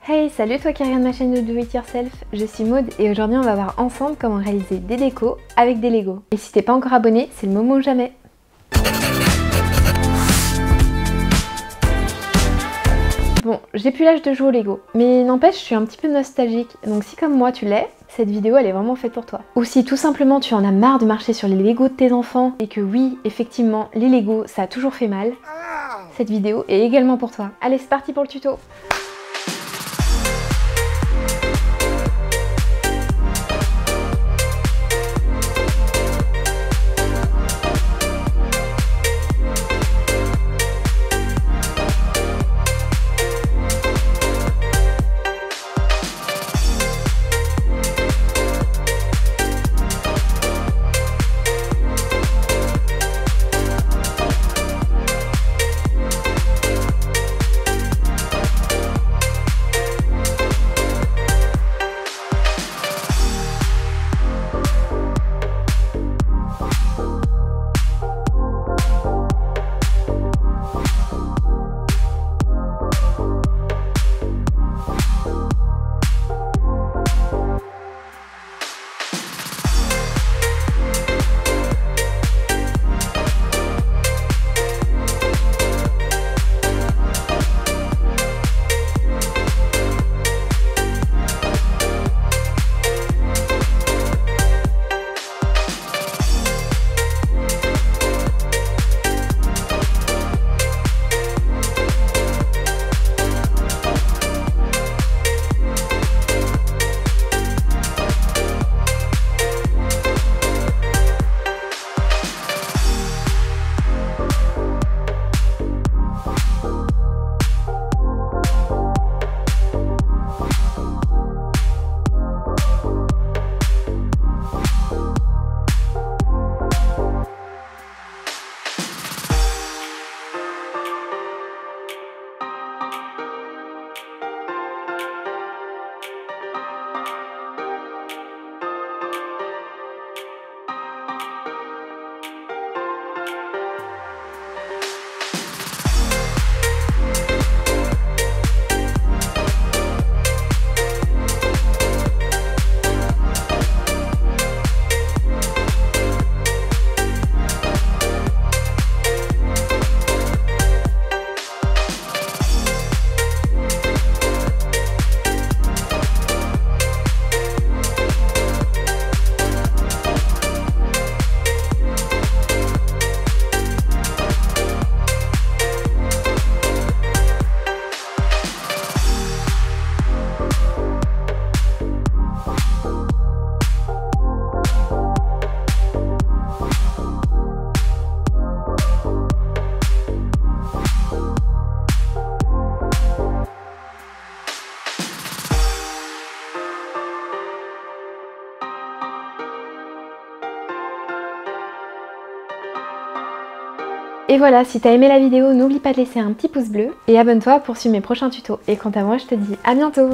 Hey, salut toi qui regarde ma chaîne de Do It Yourself, je suis Maud et aujourd'hui on va voir ensemble comment réaliser des décos avec des Lego. Et si t'es pas encore abonné, c'est le moment ou jamais. Bon, j'ai plus l'âge de jouer au Lego, mais n'empêche, je suis un petit peu nostalgique, donc si comme moi tu l'es, cette vidéo elle est vraiment faite pour toi. Ou si tout simplement tu en as marre de marcher sur les Lego de tes enfants et que oui, effectivement, les Lego ça a toujours fait mal, cette vidéo est également pour toi. Allez, c'est parti pour le tuto. Et voilà, si t'as aimé la vidéo, n'oublie pas de laisser un petit pouce bleu et abonne-toi pour suivre mes prochains tutos. Et quant à moi, je te dis à bientôt!